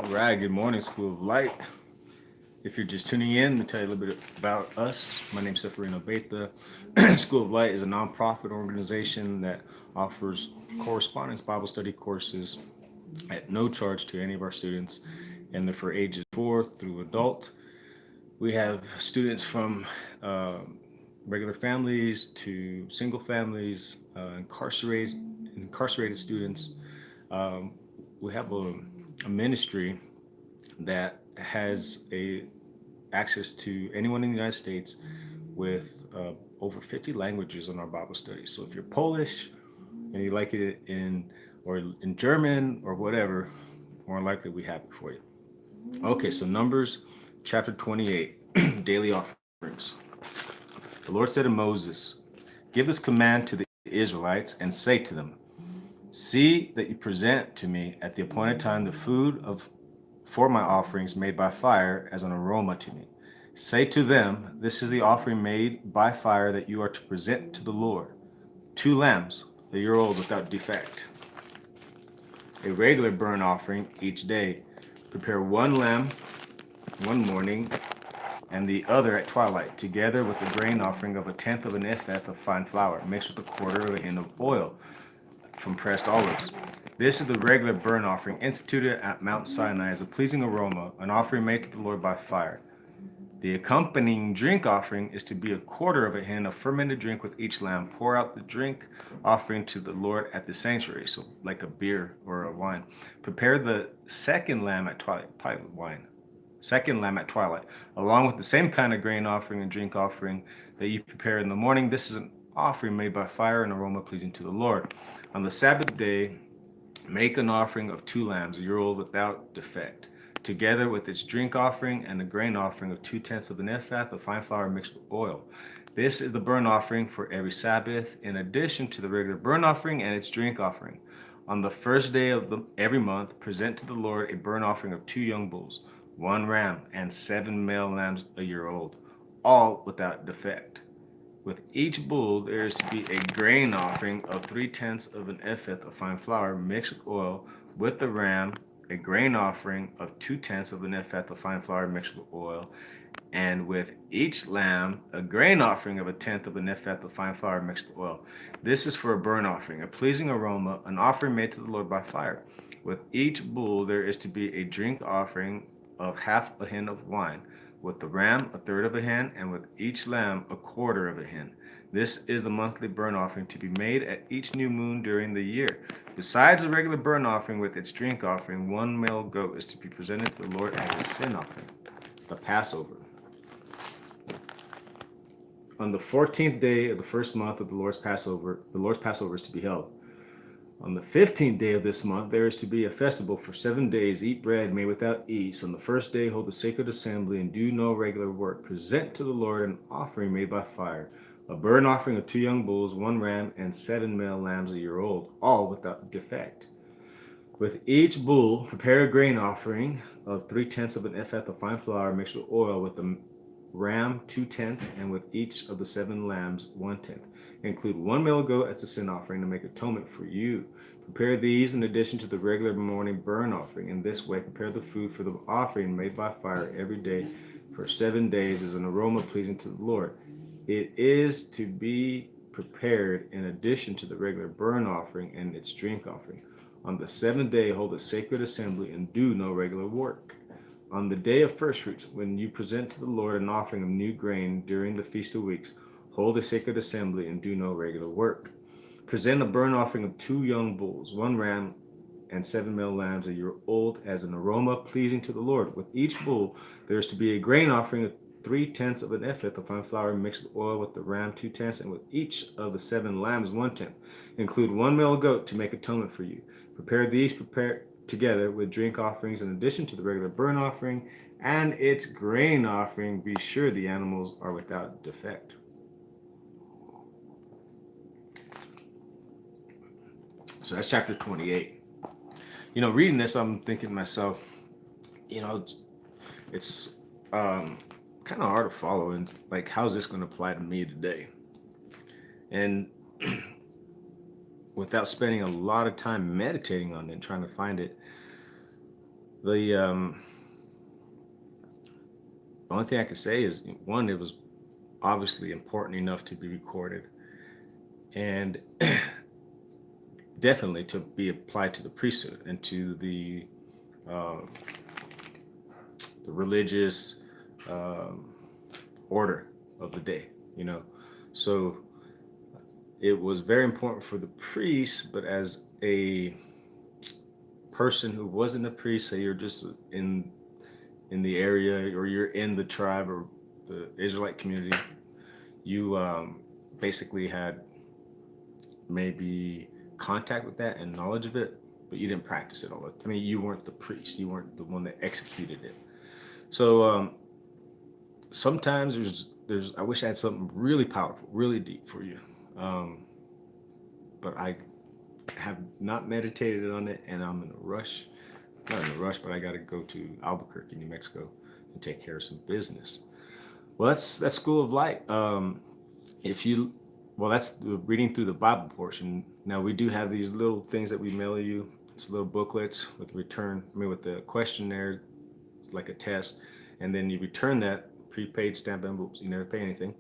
All right, good morning, School of Light. If you're just tuning in, let me tell you a little bit about us. My name is Seferino Beta. School of Light is a nonprofit organization that offers correspondence Bible study courses at no charge to any of our students, and they're for ages 4 through adult. We have students from uh, regular families to single families, incarcerated students. Um, we have a ministry that has a access to anyone in the United States with over 50 languages in our Bible study. So if you're Polish and you like it in German or whatever, more likely we have it for you. Okay, so Numbers chapter 28, daily offerings. The Lord said to Moses, "Give this command to the Israelites and say to them, see that you present to me at the appointed time the food of for my offerings made by fire as an aroma to me. Say to them, this is the offering made by fire that you are to present to the Lord. 2 lambs, a year old without defect. A regular burnt offering each day. Prepare 1 lamb one morning and the other at twilight, together with the grain offering of a tenth of an ephah of fine flour, mixed with a quarter of a hin of oil from pressed olives. This is the regular burnt offering instituted at Mount Sinai as a pleasing aroma, an offering made to the Lord by fire. The accompanying drink offering is to be a quarter of a hin of fermented drink with each lamb. Pour out the drink offering to the Lord at the sanctuary, so like a beer or a wine. Prepare the second lamb at twilight, pipe of wine. Second lamb at twilight, along with the same kind of grain offering and drink offering that you prepare in the morning. This is an offering made by fire, an aroma pleasing to the Lord. On the Sabbath day, make an offering of 2 lambs, a year old without defect, together with its drink offering and the grain offering of 2 tenths of an ephah of fine flour mixed with oil. This is the burnt offering for every Sabbath, in addition to the regular burnt offering and its drink offering. On the first day of every month, present to the Lord a burnt offering of 2 young bulls, 1 ram, and 7 male lambs a year old, all without defect. With each bull there is to be a grain offering of 3 tenths of an ephah of fine flour mixed with oil. With the ram, a grain offering of 2 tenths of an ephah of fine flour mixed with oil. And with each lamb, a grain offering of a tenth of an ephah of fine flour mixed with oil. This is for a burnt offering, a pleasing aroma, an offering made to the Lord by fire. With each bull there is to be a drink offering of half a hin of wine, with the ram a third of a hin, and with each lamb a quarter of a hin. This is the monthly burnt offering to be made at each new moon during the year. Besides the regular burnt offering with its drink offering, 1 male goat is to be presented to the Lord as a sin offering. The Passover. On the 14th day of the first month of the Lord's Passover is to be held. On the 15th day of this month, there is to be a festival for 7 days. Eat bread made without yeast. On the first day, hold a sacred assembly and do no regular work. Present to the Lord an offering made by fire, a burnt offering of 2 young bulls, 1 ram, and 7 male lambs a year old, all without defect. With each bull, prepare a grain offering of 3 tenths of an ephah of fine flour mixed with oil, with the ram 2 tenths, and with each of the 7 lambs 1 tenth. Include 1 male goat as a sin offering to make atonement for you. Prepare these in addition to the regular morning burnt offering. In this way, prepare the food for the offering made by fire every day for 7 days as an aroma pleasing to the Lord. It is to be prepared in addition to the regular burnt offering and its drink offering. On the seventh day, hold a sacred assembly and do no regular work. On the day of first fruits, when you present to the Lord an offering of new grain during the Feast of Weeks, hold a sacred assembly and do no regular work. Present a burnt offering of 2 young bulls, 1 ram, and 7 male lambs a year old as an aroma pleasing to the Lord. With each bull, there is to be a grain offering of 3 tenths of an ephah of fine flour mixed with oil, with the ram 2 tenths, and with each of the 7 lambs 1 tenth. Include 1 male goat to make atonement for you. Prepare these together with drink offerings in addition to the regular burnt offering and its grain offering. Be sure the animals are without defect. So that's chapter 28. Reading this, I'm thinking to myself, it's kind of hard to follow, and like, how's this going to apply to me today? And without spending a lot of time meditating on it and trying to find it, The only thing I can say is, one, it was obviously important enough to be recorded, and definitely to be applied to the priesthood and to uh, the religious um, order of the day. You know, so it was very important for the priest, but as a person who wasn't a priest, say you're just in the area, or you're in the tribe or the Israelite community, you basically had maybe contact with that and knowledge of it, but you didn't practice it all. I mean, you weren't the priest, you weren't the one that executed it. So sometimes there's I wish I had something really powerful, really deep for you, um, but I have not meditated on it, and I'm in a rush. Not in a rush, but I got to go to Albuquerque, New Mexico, and take care of some business. Well, that's School of Light. If you, well, that's the reading through the Bible portion. Now we do have these little things that we mail you. It's little booklets with return. I mean, with the questionnaire, like a test, and then you return that prepaid stamp envelopes. You never pay anything.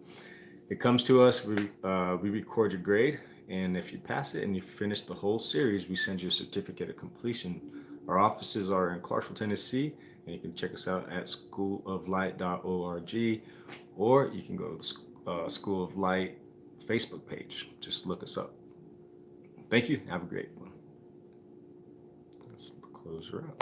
It comes to us. We record your grade, and if you pass it and you finish the whole series, we send you a certificate of completion. Our offices are in Clarksville, Tennessee, and you can check us out at schooloflight.org, or you can go to the School of Light Facebook page. Just look us up. Thank you. Have a great one. Let's close her out.